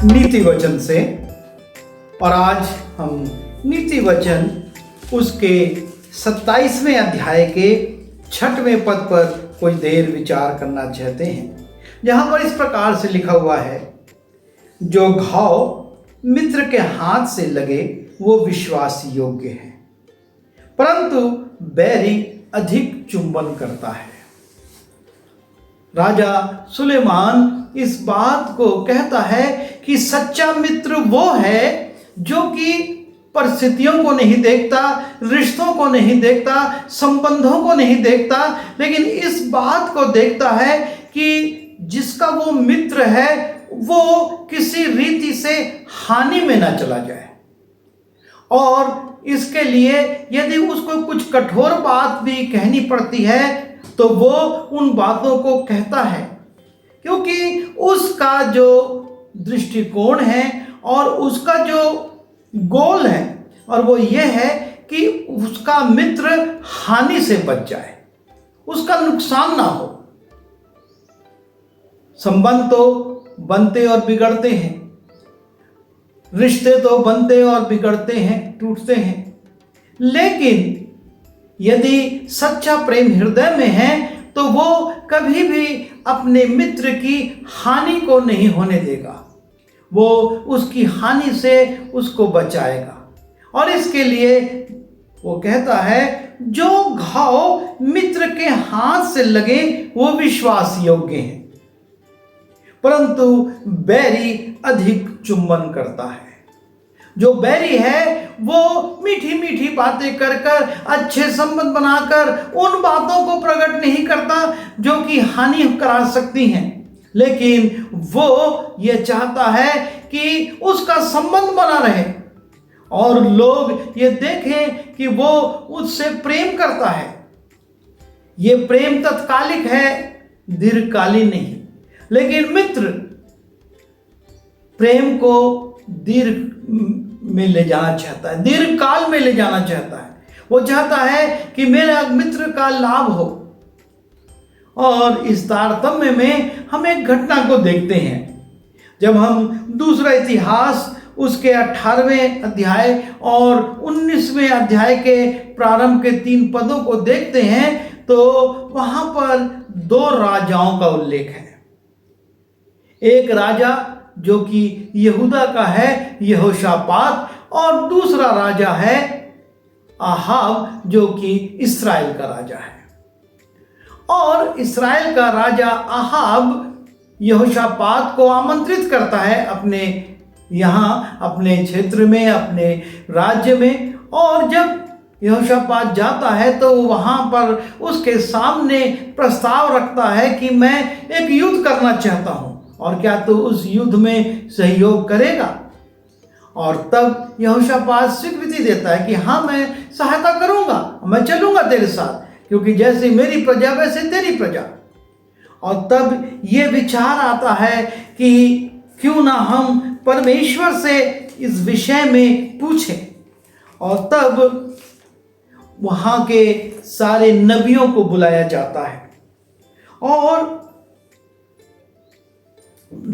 नीति वचन से। और आज हम नीति वचन उसके 27वें अध्याय के 6वें पद पर कुछ देर विचार करना चाहते हैं, जहाँ पर इस प्रकार से लिखा हुआ है, जो घाव मित्र के हाथ से लगे वो विश्वास योग्य है, परंतु बैरी अधिक चुंबन करता है। राजा सुलेमान इस बात को कहता है कि सच्चा मित्र वो है जो कि परिस्थितियों को नहीं देखता, रिश्तों को नहीं देखता, संबंधों को नहीं देखता, लेकिन इस बात को देखता है कि जिसका वो मित्र है वो किसी रीति से हानि में ना चला जाए। और इसके लिए यदि उसको कुछ कठोर बात भी कहनी पड़ती है तो वो उन बातों को कहता है, क्योंकि उसका जो दृष्टिकोण है और उसका जो गोल है और वो ये है कि उसका मित्र हानि से बच जाए, उसका नुकसान ना हो। संबंध तो बनते और बिगड़ते हैं, रिश्ते तो बनते और बिगड़ते हैं, टूटते हैं, लेकिन यदि सच्चा प्रेम हृदय में है तो वो कभी भी अपने मित्र की हानि को नहीं होने देगा, वो उसकी हानि से उसको बचाएगा। और इसके लिए वो कहता है, जो घाव मित्र के हाथ से लगे वो विश्वास योग्य है, परंतु बैरी अधिक चुंबन करता है। जो बैरी है वो मीठी मीठी बातें कर कर, अच्छे संबंध बनाकर उन बातों को प्रकट नहीं करता जो कि हानि करा सकती हैं, लेकिन वो ये चाहता है कि उसका संबंध बना रहे और लोग ये देखें कि वो उससे प्रेम करता है। ये प्रेम तत्कालिक है, दीर्घकालीन नहीं, लेकिन मित्र प्रेम को दीर्घ में ले जाना चाहता है, दीर्घ काल में ले जाना चाहता है। वो चाहता है कि मेरा मित्र का लाभ हो। और इस तारतम्य में हम एक घटना को देखते हैं। जब हम दूसरा इतिहास उसके 18वें अध्याय और 19वें अध्याय के प्रारंभ के 3 पदों को देखते हैं तो वहां पर 2 राजाओं का उल्लेख है। एक राजा जो कि यहूदा का है, यहोशापात, और दूसरा राजा है आहाब जो कि इस्राएल का राजा है। और इस्राएल का राजा आहाब यहोशापात को आमंत्रित करता है अपने यहाँ, अपने क्षेत्र में, अपने राज्य में। और जब यहोशापात जाता है तो वहाँ पर उसके सामने प्रस्ताव रखता है कि मैं एक युद्ध करना चाहता हूँ और क्या तू उस युद्ध में सहयोग करेगा। और तब यहोशापात स्वीकृति देता है कि हाँ, मैं सहायता करूँगा, मैं चलूँगा तेरे साथ, क्योंकि जैसे मेरी प्रजा वैसे तेरी प्रजा। और तब ये विचार आता है कि क्यों ना हम परमेश्वर से इस विषय में पूछें। और तब वहाँ के सारे नबियों को बुलाया जाता है और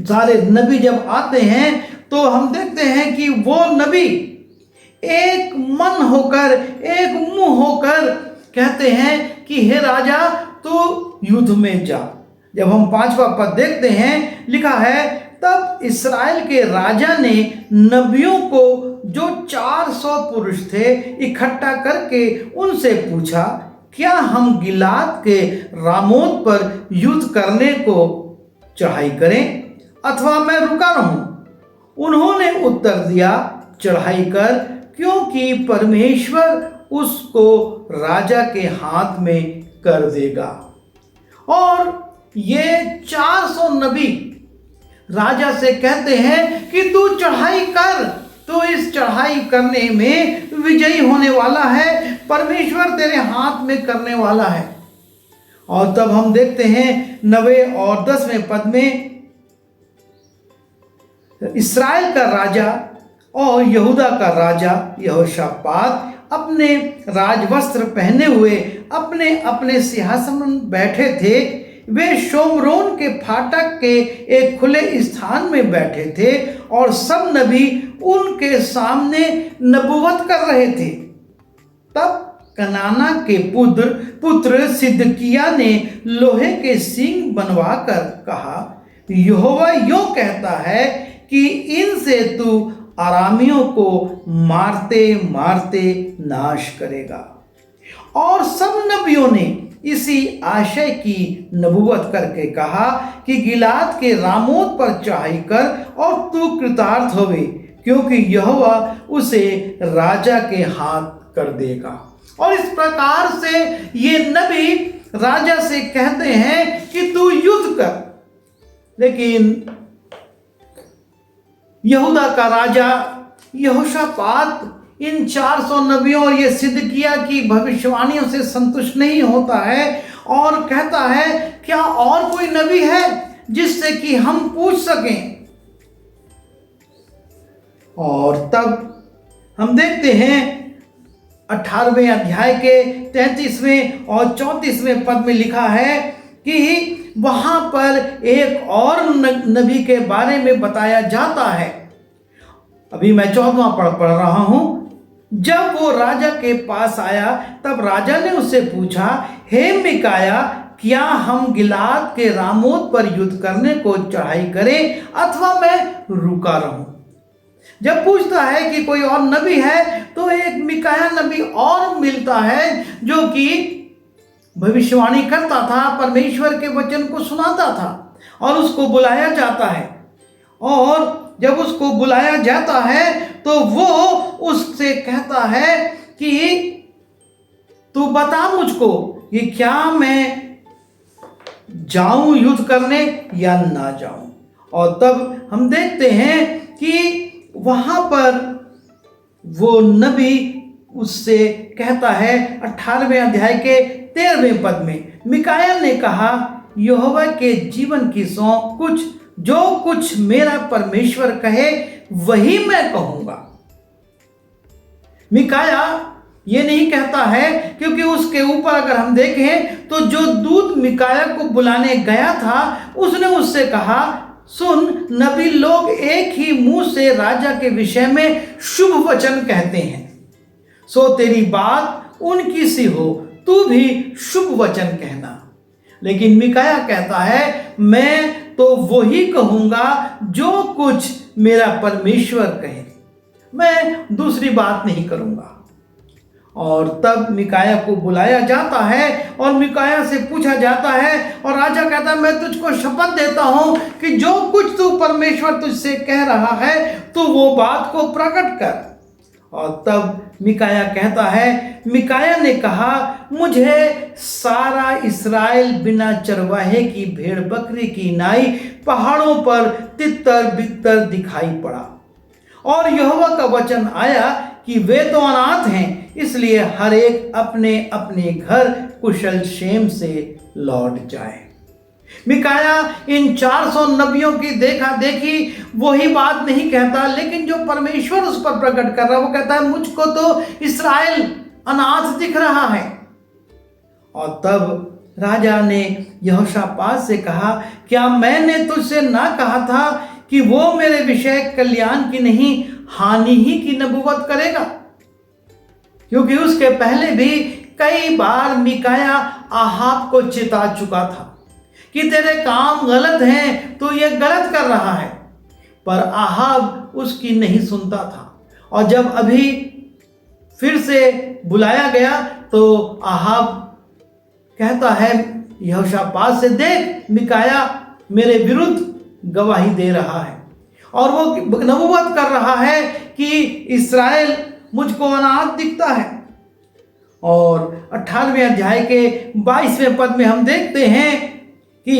सारे नबी जब आते हैं तो हम देखते हैं कि वो नबी एक मन होकर, एक मुंह होकर कहते हैं कि हे राजा तू युद्ध में जा। जब हम 5वां पद देखते हैं, लिखा है, तब इस्राएल के राजा ने नबियों को जो 400 पुरुष थे इकट्ठा करके उनसे पूछा, क्या हम गिलाद के रामोत पर युद्ध करने को चढ़ाई करें अथवा मैं रुका रहूं? उन्होंने उत्तर दिया, चढ़ाई कर, क्योंकि परमेश्वर उसको राजा के हाथ में कर देगा। और ये 400 नबी राजा से कहते हैं कि तू चढ़ाई कर, तू इस चढ़ाई करने में विजयी होने वाला है, परमेश्वर तेरे हाथ में करने वाला है। और तब हम देखते हैं 9वें और 10वें पद में, इस्राएल का राजा और यहूदा का राजा यहोशापात अपने राजवस्त्र पहने हुए अपने अपने सिंहासन में बैठे थे। वे शोमरोन के फाटक के एक खुले स्थान में बैठे थे और सब नबी उनके सामने नबूवत कर रहे थे। तब कनाना के पुत्र सिदकिय्याह ने लोहे के सींग बनवाकर कहा, यहोवा यूं कहता है कि इनसे तू अरामियों को मारते मारते नाश करेगा। और सब नबियों ने इसी आशय की नबूवत करके कहा कि गिलाद के रामोत पर चढ़ाई कर और तू कृतार्थ होवे, क्योंकि यहोवा उसे राजा के हाथ कर देगा। और इस प्रकार से ये नबी राजा से कहते हैं कि तू युद्ध कर। लेकिन यहूदा का राजा यहोशापात इन 400 नबियों और ये सिदकिय्याह की भविष्यवाणियों से संतुष्ट नहीं होता है और कहता है, क्या और कोई नबी है जिससे कि हम पूछ सकें। और तब हम देखते हैं 18वें अध्याय के 33वें और 34वें पद में लिखा है कि वहां पर एक और नबी के बारे में बताया जाता है। अभी मैं 14वां पढ़ रहा हूं। जब वो राजा के पास आया तब राजा ने उससे पूछा, हे मिकाया, क्या हम गिलाद के रामोत पर युद्ध करने को चढ़ाई करें अथवा मैं रुका रहूं। जब पूछता है कि कोई और नबी है तो एक मिकाया नबी और मिलता है जो कि भविष्यवाणी करता था, परमेश्वर के वचन को सुनाता था और उसको बुलाया जाता है। और जब उसको बुलाया जाता है तो वो उससे कहता है कि तू बता मुझको कि क्या मैं जाऊं युद्ध करने या ना जाऊं। और तब हम देखते हैं कि वहां पर वो नबी उससे कहता है 18वें अध्याय के 13वें पद में, मिकाया ने कहा, यहोवा के जीवन की सौं जो कुछ मेरा परमेश्वर कहे वही मैं कहूंगा। मिकाया ये नहीं कहता है, क्योंकि उसके ऊपर अगर हम देखें तो जो दूत मिकाया को बुलाने गया था उसने उससे कहा, सुन, नबी लोग एक ही मुंह से राजा के विषय में शुभ वचन कहते हैं, सो तेरी बात उनकी सी हो, तू भी शुभ वचन कहना। लेकिन मिकाया कहता है, मैं तो वही कहूंगा जो कुछ मेरा परमेश्वर कहे, मैं दूसरी बात नहीं करूंगा। और तब मिकाया को बुलाया जाता है और मिकाया से पूछा जाता है और राजा कहता है, मैं तुझको शपथ देता हूं कि जो कुछ तू परमेश्वर तुझसे कह रहा है तो वो बात को प्रकट कर। और तब मिकाया कहता है, मिकाया ने कहा, मुझे सारा इस्राएल बिना चरवाहे की भेड़ बकरी की नाई पहाड़ों पर तितर बितर दिखाई पड़ा। और यहोवा का वचन आया कि वे तो अनाथ हैं, इसलिए हर एक अपने अपने घर कुशल क्षेम से लौट जाए। मिकाया इन 400 नबियों की देखा देखी वही बात नहीं कहता, लेकिन जो परमेश्वर उस पर प्रकट कर रहा है वो कहता है, मुझको तो इस्राएल अनाथ दिख रहा है। और तब राजा ने यहोशापात से कहा, क्या मैंने तुझसे ना कहा था कि वो मेरे विषय कल्याण की नहीं हानि ही की नबूवत करेगा। क्योंकि उसके पहले भी कई बार मिकाया आहाब को चिता चुका था कि तेरे काम गलत हैं, तो ये गलत कर रहा है, पर आहाब उसकी नहीं सुनता था। और जब अभी फिर से बुलाया गया तो आहाब कहता है यहोशापात से, देख मिकाया मेरे विरुद्ध गवाही दे रहा है और वो नबूवत कर रहा है कि इस्राएल मुझको अनाथ दिखता है। और 18वें अध्याय के 22वें पद में हम देखते हैं कि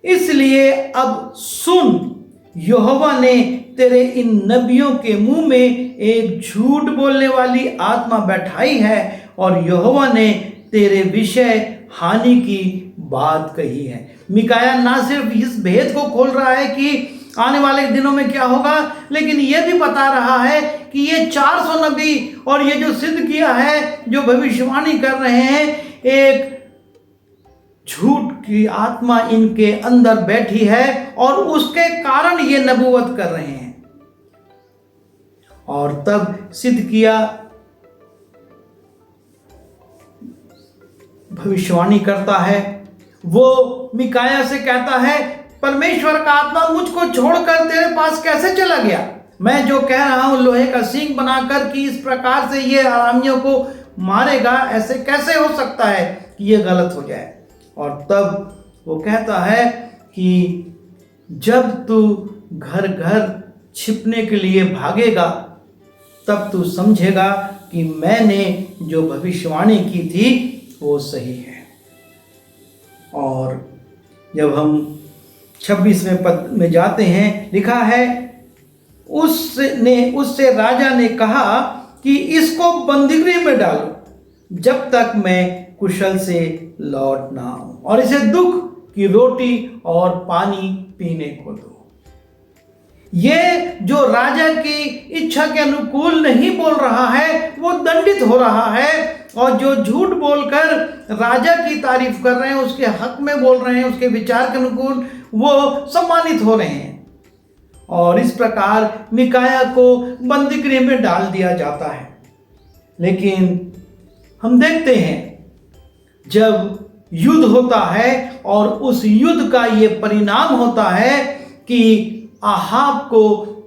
इसलिए अब सुन, यहोवा ने तेरे इन नबियों के मुंह में एक झूठ बोलने वाली आत्मा बैठाई है और यहोवा ने तेरे विषय हानि की बात कही है। मिकाया ना सिर्फ इस भेद को खोल रहा है कि आने वाले दिनों में क्या होगा, लेकिन यह भी बता रहा है कि ये 400 नबी और ये जो सिद्ध किया है, जो भविष्यवाणी कर रहे हैं, एक झूठ की आत्मा इनके अंदर बैठी है और उसके कारण ये नबूवत कर रहे हैं। और तब सिदकिय्याह भविष्यवाणी करता है। वो मिकाया से कहता है, परमेश्वर का आत्मा मुझको छोड़कर तेरे पास कैसे चला गया? मैं जो कह रहा हूं लोहे का सींग बनाकर कि इस प्रकार से ये अरामियों को मारेगा, ऐसे कैसे हो सकता है कि ये गलत हो जाए? और तब वो कहता है कि जब तू घर घर छिपने के लिए भागेगा तब तू समझेगा कि मैंने जो भविष्यवाणी की थी वो सही है। और जब हम 26वें पद में जाते हैं, लिखा है, उससे राजा ने कहा कि इसको बंदीगृह में डालो जब तक मैं कुशल से लौट ना आऊं, और इसे दुख की रोटी और पानी पीने को दो। ये जो राजा की इच्छा के अनुकूल नहीं बोल रहा है वो दंडित हो रहा है, और जो झूठ बोलकर राजा की तारीफ कर रहे हैं, उसके हक में बोल रहे हैं, उसके विचार के अनुकूल, वो सम्मानित हो रहे हैं। और इस प्रकार मिकाया को बंदीगृह में डाल दिया जाता है। लेकिन हम देखते हैं जब युद्ध होता है और उस युद्ध का ये परिणाम होता है कि आहाब को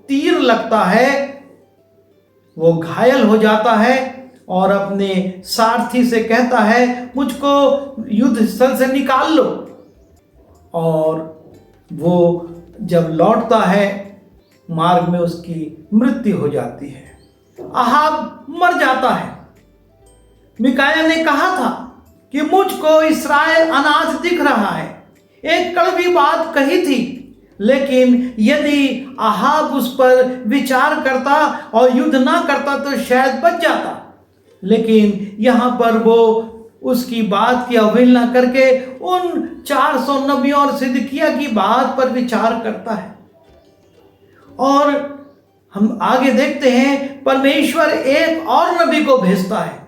तीर लगता है, वो घायल हो जाता है और अपने सारथी से कहता है, मुझको युद्ध स्थल से निकाल लो। और वो जब लौटता है मार्ग में उसकी मृत्यु हो जाती है, आहाब मर जाता है। मिकाया ने कहा था कि मुझको इस्राएल अनाथ दिख रहा है, एक कड़वी बात कही थी, लेकिन यदि आहाब उस पर विचार करता और युद्ध ना करता तो शायद बच जाता। लेकिन यहाँ पर वो उसकी बात की अवहेलना करके उन 400 नबियों और सिदकिय्याह की बात पर विचार करता है। और हम आगे देखते हैं, परमेश्वर एक और नबी को भेजता है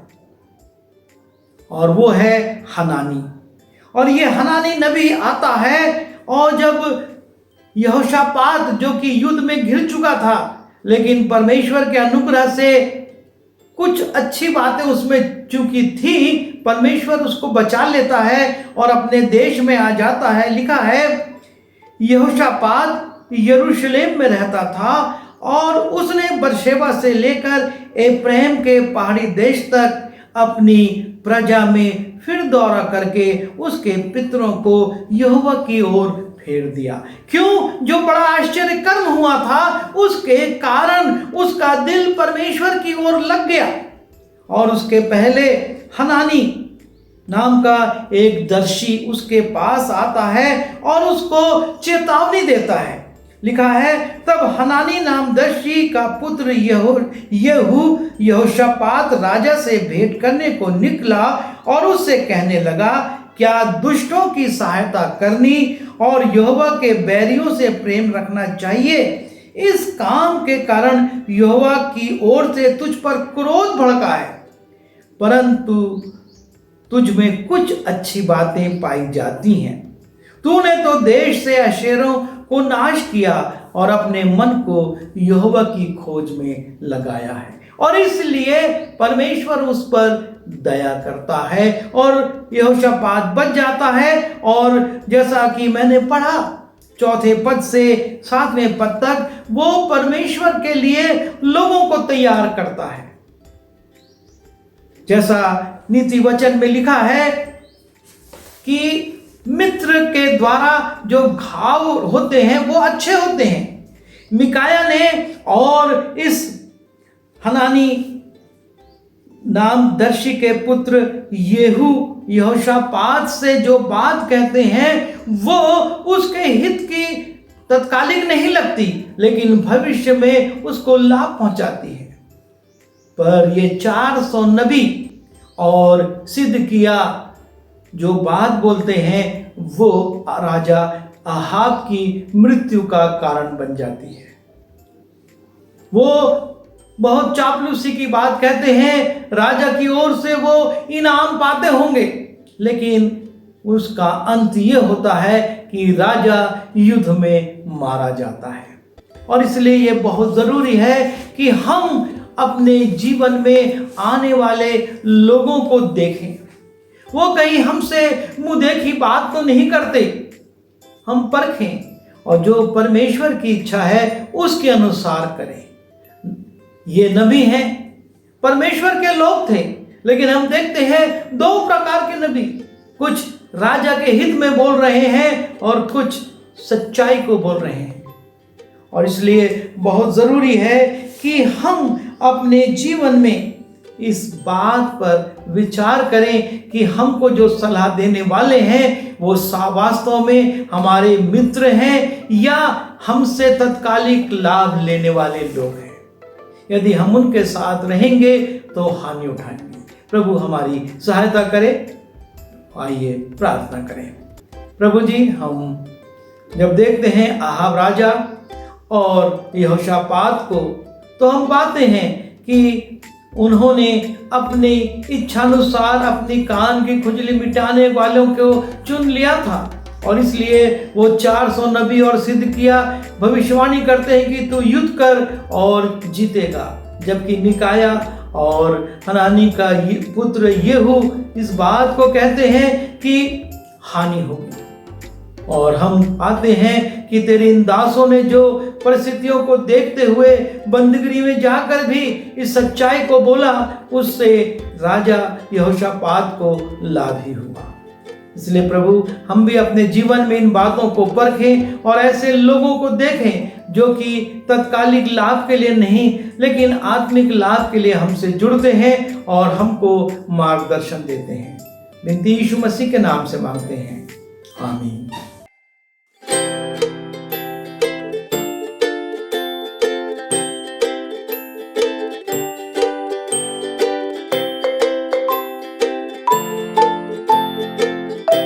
और वो है हनानी। और ये हनानी नबी आता है, और जब यहोशापात जो कि युद्ध में घिर चुका था, लेकिन परमेश्वर के अनुग्रह से कुछ अच्छी बातें उसमें चूंकि थी, परमेश्वर उसको बचा लेता है और अपने देश में आ जाता है। लिखा है, यहोशापात यरूशलेम में रहता था और उसने बरशेबा से लेकर एप्रैम के पहाड़ी देश तक अपनी प्रजा में फिर दौरा करके उसके पितरों को यहोवा की ओर फेर दिया। क्यों? जो बड़ा आश्चर्य कर्म हुआ था उसके कारण उसका दिल परमेश्वर की ओर लग गया। और उसके पहले हनानी नाम का एक दर्शी उसके पास आता है और उसको चेतावनी देता है। लिखा है, तब हनानी नाम दर्शी का पुत्र यहोशापात राजा से भेंट करने को निकला और उससे कहने लगा, क्या दुष्टों की सहायता करनी और यहोवा के बैरियों से प्रेम रखना चाहिए? इस काम के कारण यहोवा की ओर से तुझ पर क्रोध भड़का है, परंतु तुझ में कुछ अच्छी बातें पाई जाती हैं। तूने तो देश से अशेरों को नाश किया और अपने मन को यहोवा की खोज में लगाया है, और इसलिए परमेश्वर उस पर दया करता है और यहोशापात बच जाता है। और जैसा कि मैंने पढ़ा 4 पद से 7वें पद तक, वो परमेश्वर के लिए लोगों को तैयार करता है। जैसा नीति वचन में लिखा है कि मित्र के द्वारा जो घाव होते हैं वो अच्छे होते हैं। मिकाया ने और इस हनानी नाम दर्शी के पुत्र यहोशापात से जो बात कहते हैं वो उसके हित की तत्कालिक नहीं लगती, लेकिन भविष्य में उसको लाभ पहुंचाती है। पर ये 400 नबी और सिदकिय्याह जो बात बोलते हैं वो राजा आहाब की मृत्यु का कारण बन जाती है। वो बहुत चापलूसी की बात कहते हैं, राजा की ओर से वो इनाम पाते होंगे, लेकिन उसका अंत ये होता है कि राजा युद्ध में मारा जाता है। और इसलिए ये बहुत ज़रूरी है कि हम अपने जीवन में आने वाले लोगों को देखें। वो कहीं हमसे मुंह देखी बात तो नहीं करते, हम परखें और जो परमेश्वर की इच्छा है उसके अनुसार करें। ये नबी हैं, परमेश्वर के लोग थे, लेकिन हम देखते हैं दो प्रकार के नबी, कुछ राजा के हित में बोल रहे हैं और कुछ सच्चाई को बोल रहे हैं। और इसलिए बहुत ज़रूरी है कि हम अपने जीवन में इस बात पर विचार करें कि हमको जो सलाह देने वाले हैं वो वास्तव में हमारे मित्र हैं या हमसे तत्कालिक लाभ लेने वाले लोग हैं। यदि हम उनके साथ रहेंगे तो हानि उठाएंगे। प्रभु हमारी सहायता करे। आइए प्रार्थना करें। प्रभु जी, हम जब देखते हैं आहाब राजा और यहोशापात को, तो हम पाते हैं कि उन्होंने अपनी इच्छानुसार अपनी कान की खुजली मिटाने वालों को चुन लिया था और इसलिए वो 400 नबी और सिद्ध किया, भविष्यवाणी करते हैं कि तू युद्ध कर और जीतेगा। जबकि मिकाया और हनानी का पुत्र येहू इस बात को कहते हैं कि हानि होगी। और हम पाते हैं कि तेरे इन दासों ने जो परिस्थितियों को देखते हुए बंदगी में जाकर भी इस सच्चाई को बोला, उससे राजा यहोशापात को लाभ ही हुआ। इसलिए प्रभु, हम भी अपने जीवन में इन बातों को परखें और ऐसे लोगों को देखें जो कि तत्कालिक लाभ के लिए नहीं लेकिन आत्मिक लाभ के लिए हमसे जुड़ते हैं और हमको मार्गदर्शन देते हैं। विनती यीशु मसीह के नाम से मांगते हैं, आमीन।